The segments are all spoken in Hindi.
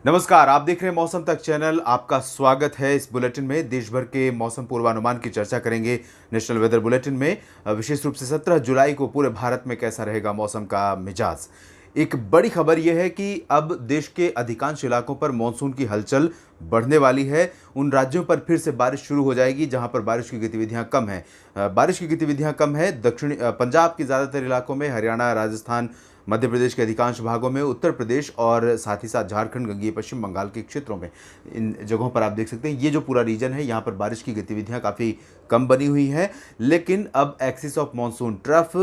नमस्कार, आप देख रहे हैं मौसम तक चैनल। आपका स्वागत है। इस बुलेटिन में देश भर के मौसम पूर्वानुमान की चर्चा करेंगे। नेशनल वेदर बुलेटिन में विशेष रूप से 17 जुलाई को पूरे भारत में कैसा रहेगा मौसम का मिजाज। एक बड़ी खबर यह है कि अब देश के अधिकांश इलाकों पर मानसून की हलचल बढ़ने वाली है। उन राज्यों पर फिर से बारिश शुरू हो जाएगी जहां पर बारिश की गतिविधियां कम है। बारिश की गतिविधियां कम है दक्षिणी पंजाब के ज़्यादातर इलाकों में, हरियाणा, राजस्थान, मध्य प्रदेश के अधिकांश भागों में, उत्तर प्रदेश और साथ ही साथ झारखंड, गंगीय पश्चिम बंगाल के क्षेत्रों में, इन जगहों पर आप देख सकते हैं ये जो पूरा रीजन है यहाँ पर बारिश की गतिविधियाँ काफ़ी कम बनी हुई हैं। लेकिन अब axis of monsoon trough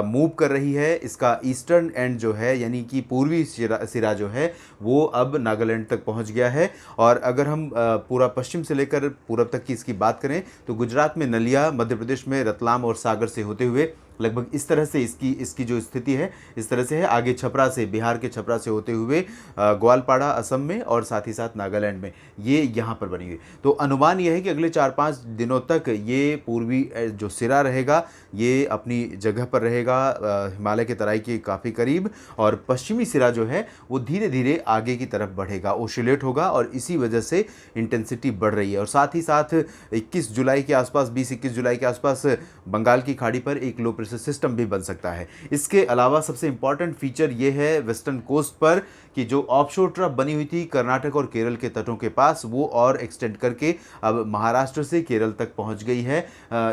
move कर रही है। इसका ईस्टर्न एंड जो है यानी कि पूर्वी सिरा जो है वो अब नागालैंड तक पहुँच गया है। और अगर हम पूरा पश्चिम से लेकर पूरब तक की इसकी बात करें तो गुजरात में नलिया, मध्य प्रदेश में रतलाम और सागर से होते हुए लगभग इस तरह से इसकी जो स्थिति है इस तरह से है। आगे छपरा से, बिहार के छपरा से होते हुए ग्वालपाड़ा असम में और साथ ही साथ नागालैंड में ये यहाँ पर बनी हुई। तो अनुमान यह है कि अगले 4-5 दिनों तक ये पूर्वी जो सिरा रहेगा ये अपनी जगह पर रहेगा, हिमालय के तराई के काफ़ी करीब। और पश्चिमी सिरा जो है वो धीरे धीरे आगे की तरफ बढ़ेगा, ओसिलेट होगा और इसी वजह से इंटेंसिटी बढ़ रही है। और साथ ही साथ 21 जुलाई के आसपास, 20-21 जुलाई के आसपास बंगाल की खाड़ी पर एक लो प्रेशर सिस्टम भी बन सकता है। इसके अलावा सबसे इंपॉर्टेंट फीचर ये है वेस्टर्न कोस्ट पर कि जो ऑफशोर ट्रफ बनी हुई थी कर्नाटक और केरल के तटों के पास वो और एक्सटेंड करके अब महाराष्ट्र से केरल तक पहुंच गई है।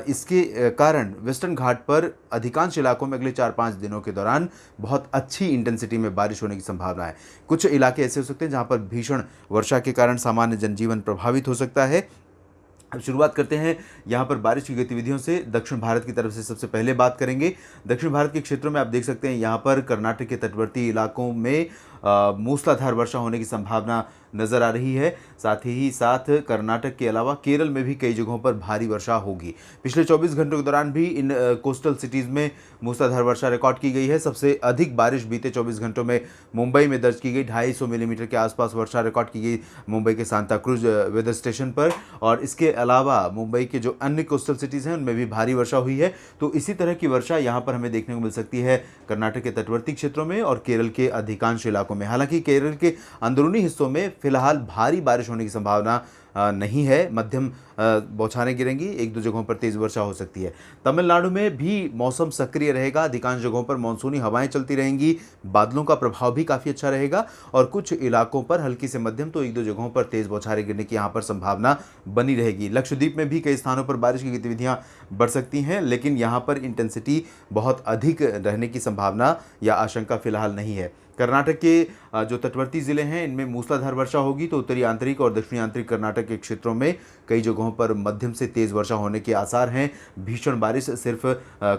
इसके कारण वेस्टर्न घाट पर अधिकांश इलाकों में अगले 4-5 दिनों के दौरान बहुत अच्छी इंटेंसिटी में बारिश होने की संभावना है। कुछ इलाके ऐसे हो सकते हैं जहां पर भीषण वर्षा के कारण सामान्य जनजीवन प्रभावित हो सकता है। अब शुरुआत करते हैं यहाँ पर बारिश की गतिविधियों से। दक्षिण भारत की तरफ से सबसे पहले बात करेंगे। दक्षिण भारत के क्षेत्रों में आप देख सकते हैं यहाँ पर कर्नाटक के तटवर्ती इलाकों में मूसलाधार वर्षा होने की संभावना नज़र आ रही है। साथ ही साथ कर्नाटक के अलावा केरल में भी कई जगहों पर भारी वर्षा होगी। पिछले 24 घंटों के दौरान भी इन कोस्टल सिटीज़ में मूसलाधार वर्षा रिकॉर्ड की गई है। सबसे अधिक बारिश बीते 24 घंटों में मुंबई में दर्ज की गई। 250 मिलीमीटर के आसपास वर्षा रिकॉर्ड की गई मुंबई के सांता क्रूज वेदर स्टेशन पर। और इसके अलावा मुंबई के जो अन्य कोस्टल सिटीज़ हैं उनमें भी भारी वर्षा हुई है। तो इसी तरह की वर्षा यहाँ पर हमें देखने को मिल सकती है कर्नाटक के तटवर्ती क्षेत्रों में और केरल के अधिकांश इलाकों में। हालांकि केरल के अंदरूनी हिस्सों में फिलहाल भारी बारिश होने की संभावना नहीं है। मध्यम बौछारें गिरेंगी, 1-2 जगहों पर तेज वर्षा हो सकती है। तमिलनाडु में भी मौसम सक्रिय रहेगा। अधिकांश जगहों पर मानसूनी हवाएं चलती रहेंगी। बादलों का प्रभाव भी काफ़ी अच्छा रहेगा और कुछ इलाकों पर हल्की से मध्यम तो 1-2 जगहों पर तेज बौछारें गिरने की यहाँ पर संभावना बनी रहेगी। लक्षद्वीप में भी कई स्थानों पर बारिश की गतिविधियां बढ़ सकती हैं, लेकिन यहाँ पर इंटेंसिटी बहुत अधिक रहने की संभावना या आशंका फिलहाल नहीं है। कर्नाटक के जो तटवर्ती ज़िले हैं इनमें मूसलाधार वर्षा होगी तो उत्तरी आंतरिक और दक्षिणी आंतरिक कर्नाटक के क्षेत्रों में कई जगहों पर मध्यम से तेज़ वर्षा होने के आसार हैं। भीषण बारिश सिर्फ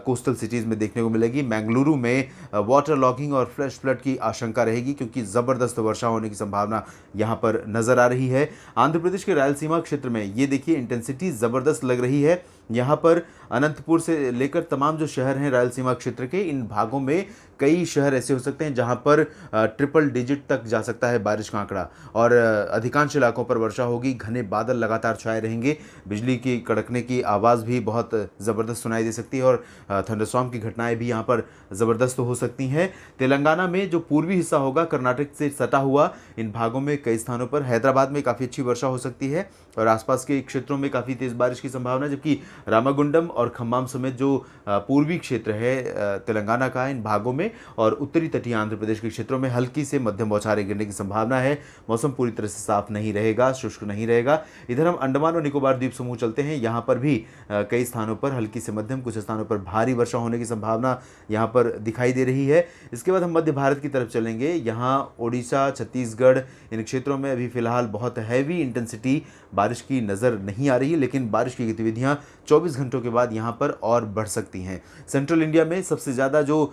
कोस्टल सिटीज़ में देखने को मिलेगी। बेंगलुरु में वाटर लॉगिंग और फ्लैश फ्लड की आशंका रहेगी क्योंकि ज़बरदस्त वर्षा होने की संभावना यहाँ पर नज़र आ रही है। आंध्र प्रदेश के रायलसीमा क्षेत्र में ये देखिए इंटेंसिटी ज़बरदस्त लग रही है। यहाँ पर अनंतपुर से लेकर तमाम जो शहर हैं रायलसीमा क्षेत्र के, इन भागों में कई शहर ऐसे हो सकते हैं जहाँ पर ट्रिपल डिजिट तक जा सकता है बारिश का आंकड़ा। और अधिकांश इलाकों पर वर्षा होगी। घने बादल लगातार छाए रहेंगे। बिजली की कड़कने की आवाज़ भी बहुत ज़बरदस्त सुनाई दे सकती है और थंडरस्टॉर्म की घटनाएं भी यहाँ पर ज़बरदस्त हो सकती हैं। तेलंगाना में जो पूर्वी हिस्सा होगा कर्नाटक से सटा हुआ, इन भागों में कई स्थानों पर, हैदराबाद में काफ़ी अच्छी वर्षा हो सकती है और आसपास के क्षेत्रों में काफ़ी तेज़ बारिश की संभावना। जबकि रामागुंडम और खम्माम समेत जो पूर्वी क्षेत्र है तेलंगाना का, इन भागों में और उत्तरी तटीय आंध्र प्रदेश के क्षेत्रों में हल्की से मध्यम बौछारें गिरने की संभावना है। मौसम पूरी तरह से साफ नहीं रहेगा, शुष्क नहीं रहेगा। इधर हम अंडमान और निकोबार द्वीप समूह चलते हैं। यहाँ पर भी कई स्थानों पर हल्की से मध्यम, कुछ स्थानों पर भारी वर्षा होने की संभावना यहाँ पर दिखाई दे रही है। इसके बाद हम मध्य भारत की तरफ चलेंगे। यहाँ ओडिशा, छत्तीसगढ़, इन क्षेत्रों में अभी फिलहाल बहुत हैवी इंटेंसिटी बारिश की नज़र नहीं आ रही, लेकिन बारिश की गतिविधियाँ 24 घंटों के बाद यहाँ पर और बढ़ सकती हैं। सेंट्रल इंडिया में सबसे ज़्यादा जो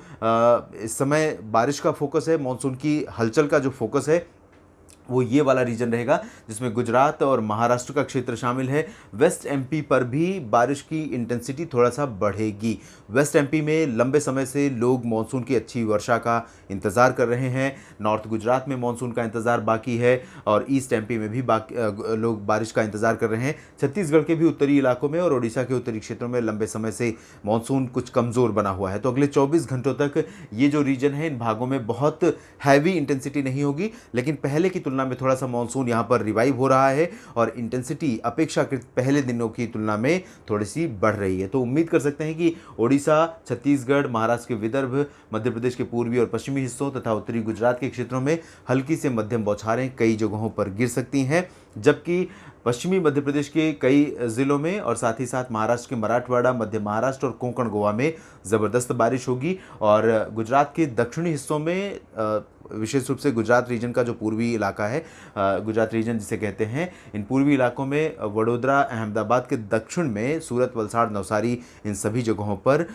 इस समय बारिश का फोकस है, मानसून की हलचल का जो फोकस है वो ये वाला रीजन रहेगा जिसमें गुजरात और महाराष्ट्र का क्षेत्र शामिल है। वेस्ट एमपी पर भी बारिश की इंटेंसिटी थोड़ा सा बढ़ेगी। वेस्ट एमपी में लंबे समय से लोग मानसून की अच्छी वर्षा का इंतज़ार कर रहे हैं। नॉर्थ गुजरात में मानसून का इंतज़ार बाकी है और ईस्ट एमपी में भी लोग बारिश का इंतज़ार कर रहे हैं। छत्तीसगढ़ के भी उत्तरी इलाकों में और ओडिशा के उत्तरी क्षेत्रों में लंबे समय से मानसून कुछ कमज़ोर बना हुआ है। तो अगले 24 घंटों तक ये जो रीजन है इन भागों में बहुत हैवी इंटेंसिटी नहीं होगी, लेकिन पहले की तुलना तुलना में थोड़ा सा मानसून यहाँ पर रिवाइव हो रहा है और इंटेंसिटी अपेक्षाकृत पहले दिनों की तुलना में थोड़ी सी बढ़ रही है। तो उम्मीद कर सकते हैं कि ओडिशा, छत्तीसगढ़, महाराष्ट्र के विदर्भ, मध्य प्रदेश के पूर्वी और पश्चिमी हिस्सों तथा उत्तरी गुजरात के क्षेत्रों में हल्की से मध्यम बौछारें कई जगहों पर गिर सकती हैं, जबकि पश्चिमी मध्य प्रदेश के कई जिलों में और साथ ही साथ महाराष्ट्र के मराठवाड़ा, मध्य महाराष्ट्र और कोंकण गोवा में ज़बरदस्त बारिश होगी। और गुजरात के दक्षिणी हिस्सों में विशेष रूप से गुजरात रीजन का जो पूर्वी इलाका है, गुजरात रीजन जिसे कहते हैं, इन पूर्वी इलाकों में वडोदरा, अहमदाबाद के दक्षिण में सूरत, वलसाड़, नवसारी, इन सभी जगहों पर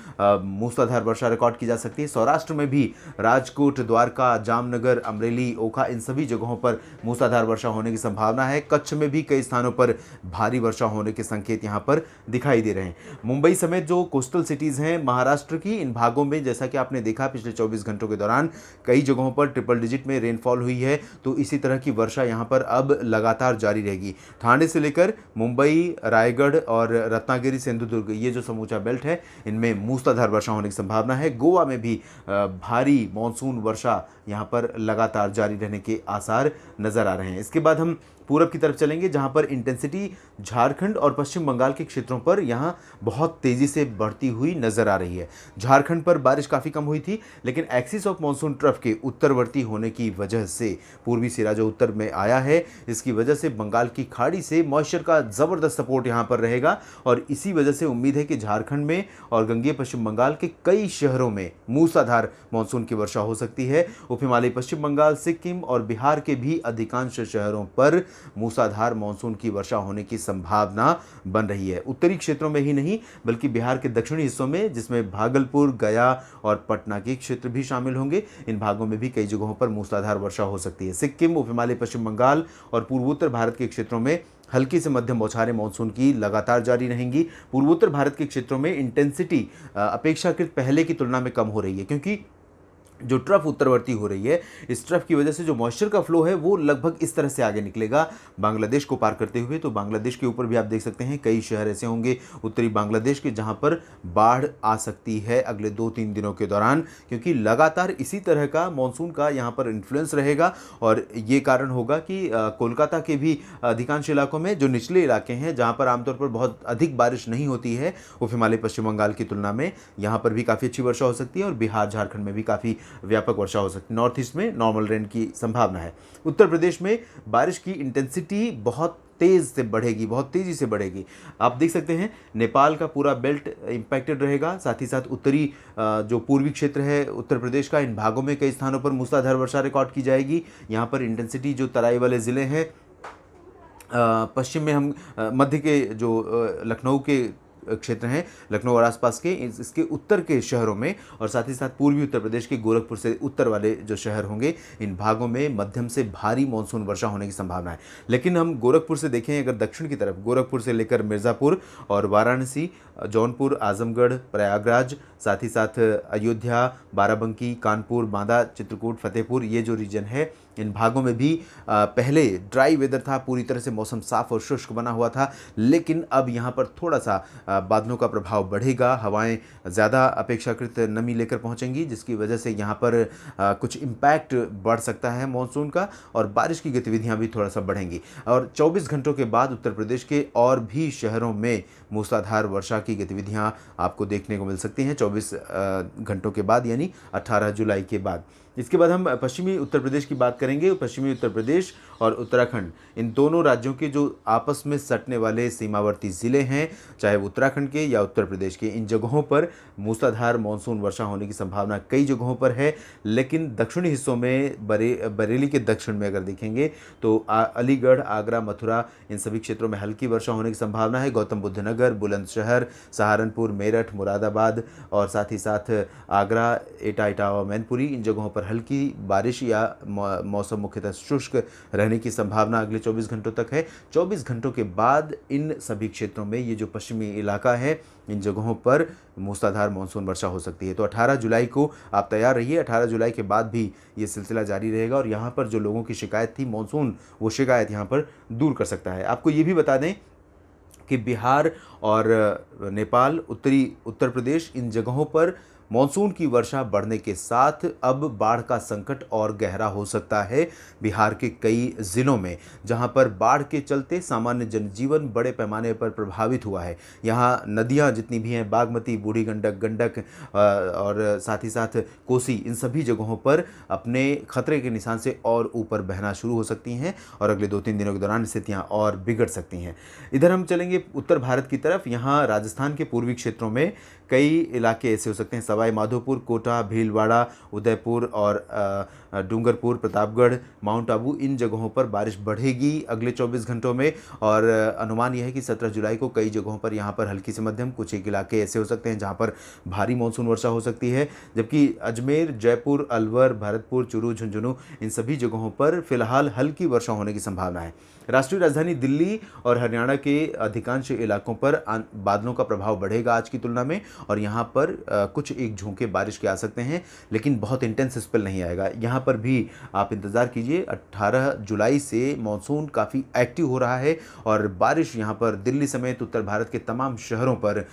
मूसलाधार वर्षा रिकॉर्ड की जा सकती है। सौराष्ट्र में भी राजकोट, द्वारका, जामनगर, अमरेली, ओखा, इन सभी जगहों पर मूसलाधार वर्षा होने की संभावना है। कच्छ में भी कई स्थानों पर भारी वर्षा होने के संकेत यहाँ पर दिखाई दे रहे हैं। मुंबई समेत जो कोस्टल सिटीज़ हैं महाराष्ट्र की, इन भागों में जैसा कि आपने देखा पिछले 24 घंटों के दौरान कई जगहों पर ट्रिपल डिजिट में रेनफॉल हुई है, तो इसी तरह की वर्षा यहाँ पर अब लगातार जारी रहेगी। ठाणे से लेकर मुंबई, रायगढ़ और रत्नागिरी, सिंधुदुर्ग, ये जो समूचा बेल्ट है, इनमें मूसलाधार वर्षा होने की संभावना है। गोवा में भी भारी मानसून वर्षा यहाँ पर लगातार जारी रहने के आसार नजर आ रहे हैं। इसके बाद हम पूरब की तरफ चलेंगे, जहां पर इंटेंसिटी झारखंड और पश्चिम बंगाल के क्षेत्रों पर यहां बहुत तेजी से बढ़ती हुई नजर आ रही है। झारखंड पर बारिश काफ़ी कम हुई थी, लेकिन एक्सिस ऑफ मानसून ट्रफ के उत्तरवर्ती होने की वजह से पूर्वी सिरा जो उत्तर में आया है, इसकी वजह से बंगाल की खाड़ी से मॉइस्चर का ज़बरदस्त सपोर्ट यहाँ पर रहेगा और इसी वजह से उम्मीद है कि झारखंड में और गंगेय पश्चिम बंगाल के कई शहरों में मूसलाधार मानसून की वर्षा हो सकती है। उप हिमालयी पश्चिम बंगाल, सिक्किम और बिहार के भी अधिकांश शहरों पर मूसलाधार मानसून की वर्षा होने की संभावना बन रही है। उत्तरी क्षेत्रों में ही नहीं बल्कि बिहार के दक्षिणी हिस्सों में, जिसमें भागलपुर, गया और पटना के क्षेत्र भी शामिल होंगे, इन भागों में भी कई जगहों पर मूसलाधार वर्षा हो सकती है। सिक्किम, उप हिमालयी पश्चिम बंगाल और पूर्वोत्तर भारत के क्षेत्रों में हल्की से मध्यम बौछारें मानसून की लगातार जारी रहेंगी। पूर्वोत्तर भारत के क्षेत्रों में इंटेंसिटी अपेक्षाकृत पहले की तुलना में कम हो रही है, क्योंकि जो ट्रफ उत्तरवर्ती हो रही है, इस ट्रफ की वजह से जो मॉइस्चर का फ्लो है वो लगभग इस तरह से आगे निकलेगा बांग्लादेश को पार करते हुए। तो बांग्लादेश के ऊपर भी आप देख सकते हैं कई शहर ऐसे होंगे उत्तरी बांग्लादेश के जहां पर बाढ़ आ सकती है अगले 2-3 दिनों के दौरान, क्योंकि लगातार इसी तरह का मानसून का यहां पर इन्फ्लुएंस रहेगा। और ये कारण होगा कि कोलकाता के भी अधिकांश इलाकों में जो निचले इलाके हैं, जहाँ पर आमतौर पर बहुत अधिक बारिश नहीं होती है उप हिमालयी पश्चिम बंगाल की तुलना में, यहाँ पर भी काफ़ी अच्छी वर्षा हो सकती है और बिहार, झारखंड में भी काफ़ी व्यापक वर्षा हो सकती है। नॉर्थ ईस्ट में नॉर्मल रेन की संभावना है। उत्तर प्रदेश में बारिश की इंटेंसिटी बहुत तेज से बढ़ेगी, बहुत तेजी से बढ़ेगी। आप देख सकते हैं नेपाल का पूरा बेल्ट इंपैक्टेड रहेगा, साथ ही साथ उत्तरी जो पूर्वी क्षेत्र है उत्तर प्रदेश का, इन भागों में कई स्थानों पर मूसलाधार वर्षा रिकॉर्ड की जाएगी। यहाँ पर इंटेंसिटी जो तराई वाले ज़िले हैं, पश्चिम में हम मध्य के जो लखनऊ के क्षेत्र हैं, लखनऊ और आसपास के, इसके उत्तर के शहरों में और साथ ही साथ पूर्वी उत्तर प्रदेश के गोरखपुर से उत्तर वाले जो शहर होंगे, इन भागों में मध्यम से भारी मानसून वर्षा होने की संभावना है। लेकिन हम गोरखपुर से देखें अगर दक्षिण की तरफ, गोरखपुर से लेकर मिर्ज़ापुर और वाराणसी, जौनपुर, आजमगढ़, प्रयागराज, साथ ही साथ अयोध्या, बाराबंकी, कानपुर, बांदा, चित्रकूट, फतेहपुर, ये जो रीजन है, इन भागों में भी पहले ड्राई वेदर था, पूरी तरह से मौसम साफ और शुष्क बना हुआ था, लेकिन अब यहाँ पर थोड़ा सा बादलों का प्रभाव बढ़ेगा, हवाएं ज़्यादा अपेक्षाकृत नमी लेकर पहुँचेंगी, जिसकी वजह से यहाँ पर कुछ इम्पैक्ट बढ़ सकता है मानसून का और बारिश की गतिविधियाँ भी थोड़ा सा बढ़ेंगी। और 24 घंटों के बाद उत्तर प्रदेश के और भी शहरों में मूसलाधार वर्षा की गतिविधियाँ आपको देखने को मिल सकती हैं 24 घंटों के बाद, यानी 18 जुलाई के बाद। इसके बाद हम पश्चिमी उत्तर प्रदेश की बात करेंगे। पश्चिमी उत्तर प्रदेश और उत्तराखंड, इन दोनों राज्यों के जो आपस में सटने वाले सीमावर्ती ज़िले हैं, चाहे वो उत्तराखंड के या उत्तर प्रदेश के, इन जगहों पर मूसलाधार मानसून वर्षा होने की संभावना कई जगहों पर है। लेकिन दक्षिणी हिस्सों में बरेली के दक्षिण में अगर देखेंगे तो अलीगढ़, आगरा, मथुरा, इन सभी क्षेत्रों में हल्की वर्षा होने की संभावना है। गौतम बुद्ध नगर, बुलंदशहर, सहारनपुर, मेरठ, मुरादाबाद और साथ ही साथ आगरा, एटा, इटावा, मैनपुरी, इन जगहों पर हल्की बारिश या मौसम मुख्यतः शुष्क रहने की संभावना अगले 24 घंटों तक है। 24 घंटों के बाद इन सभी क्षेत्रों में, ये जो पश्चिमी इलाका है, इन जगहों पर मूसलाधार मानसून वर्षा हो सकती है। तो 18 जुलाई को आप तैयार रहिए। 18 जुलाई के बाद भी ये सिलसिला जारी रहेगा और यहाँ पर जो लोगों की शिकायत थी मानसून, वो शिकायत यहाँ पर दूर कर सकता है। आपको ये भी बता दें कि बिहार और नेपाल, उत्तरी उत्तर प्रदेश, इन जगहों पर मानसून की वर्षा बढ़ने के साथ अब बाढ़ का संकट और गहरा हो सकता है बिहार के कई जिलों में, जहां पर बाढ़ के चलते सामान्य जनजीवन बड़े पैमाने पर प्रभावित हुआ है। यहां नदियां जितनी भी हैं, बागमती, बूढ़ी गंडक, गंडक और साथ ही साथ कोसी, इन सभी जगहों पर अपने खतरे के निशान से और ऊपर बहना शुरू हो सकती हैं और अगले 2-3 दिनों के दौरान स्थितियां और बिगड़ सकती हैं। इधर हम चलेंगे उत्तर भारत की तरफ। यहाँ राजस्थान के पूर्वी क्षेत्रों में कई इलाके ऐसे हो सकते हैं, सवाई माधोपुर, कोटा, भीलवाड़ा, उदयपुर और डूंगरपुर, प्रतापगढ़, माउंट आबू, इन जगहों पर बारिश बढ़ेगी अगले 24 घंटों में। और अनुमान यह है कि 17 जुलाई को कई जगहों पर यहाँ पर हल्की से मध्यम, कुछ एक इलाके ऐसे हो सकते हैं जहाँ पर भारी मानसून वर्षा हो सकती है। जबकि अजमेर, जयपुर, अलवर, भरतपुर, चूरू, झुंझुनू, इन सभी जगहों पर फिलहाल हल्की वर्षा होने की संभावना है। राष्ट्रीय राजधानी दिल्ली और हरियाणा के अधिकांश इलाकों पर बादलों का प्रभाव बढ़ेगा आज की तुलना में, और यहाँ पर कुछ एक झोंके बारिश के आ सकते हैं, लेकिन बहुत इंटेंस स्पेल नहीं आएगा। यहाँ पर भी आप इंतज़ार कीजिए। 18 जुलाई से मानसून काफ़ी एक्टिव हो रहा है और बारिश यहाँ पर दिल्ली समेत उत्तर भारत के तमाम शहरों पर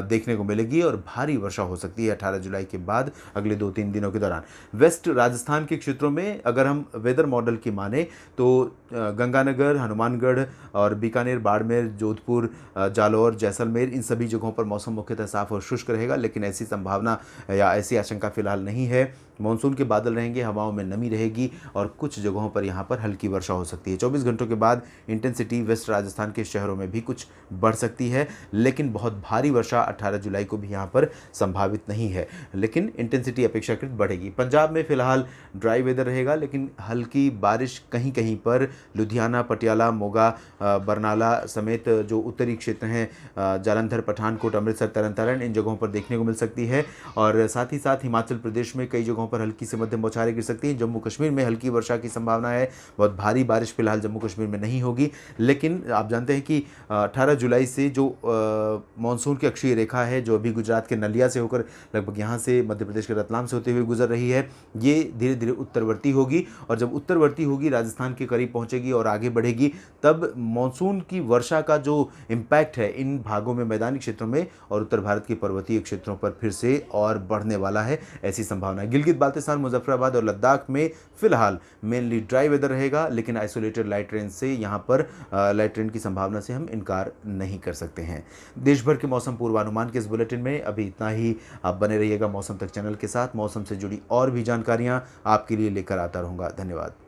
देखने को मिलेगी और भारी वर्षा हो सकती है 18 जुलाई के बाद अगले 2-3 दिनों के दौरान। वेस्ट राजस्थान के क्षेत्रों में अगर हम वेदर मॉडल की माने तो गंगानगर, हनुमानगढ़ और बीकानेर, बाड़मेर, जोधपुर, जालौर, जैसलमेर, इन सभी जगहों पर मौसम मुख्यतः साफ और शुष्क रहेगा, लेकिन ऐसी संभावना या ऐसी आशंका फिलहाल नहीं है। मानसून के बादल रहेंगे, हवाओं में नमी रहेगी और कुछ जगहों पर यहाँ पर हल्की वर्षा हो सकती है। 24 घंटों के बाद इंटेंसिटी वेस्ट राजस्थान के शहरों में भी कुछ बढ़ सकती है, लेकिन बहुत भारी वर्षा 18 जुलाई को भी यहाँ पर संभावित नहीं है, लेकिन इंटेंसिटी अपेक्षाकृत बढ़ेगी। पंजाब में फिलहाल ड्राई वेदर रहेगा, लेकिन हल्की बारिश कहीं कहीं पर लुधियाना, पटियाला, मोगा, बरनाला समेत जो उत्तरी क्षेत्र हैं, जालंधर, पठानकोट, अमृतसर, तरन तारण, इन जगहों पर देखने को मिल सकती है। और साथ ही साथ हिमाचल प्रदेश में कई जगहों पर हल्की से मध्यम बौछारें गिर सकती हैं। जम्मू कश्मीर में हल्की वर्षा की संभावना है। बहुत भारी बारिश फिलहाल जम्मू कश्मीर में नहीं होगी, लेकिन आप जानते हैं कि 18 जुलाई से जो मानसून की अक्षीय रेखा है, जो अभी गुजरात के नलिया से होकर लगभग यहाँ से मध्य प्रदेश के रतलाम से होते हुए गुजर रही है, ये धीरे धीरे उत्तरवर्ती होगी और जब उत्तरवर्ती होगी, राजस्थान के करीब पहुँचेगी और आगे बढ़ेगी, तब मानसून की वर्षा का जो इम्पैक्ट है इन भागों में, मैदानी क्षेत्रों में और उत्तर भारत के पर्वतीय क्षेत्रों पर फिर से और बढ़ने वाला है, ऐसी संभावना है। गिलगित बाल्टिस्तान, मुजफ्फराबाद और लद्दाख में फिलहाल मेनली ड्राई वेदर रहेगा, लेकिन आइसोलेटेड लाइट रेन से यहाँ पर लाइट रेन की संभावना से हम इनकार नहीं कर सकते हैं। देश भर के मौसम पूर्वानुमान के इस बुलेटिन में अभी इतना ही। आप बने रहिएगा मौसम तक चैनल के साथ। मौसम से जुड़ी और भी जानकारियाँ आपके लिए लेकर आता रहूँगा। धन्यवाद।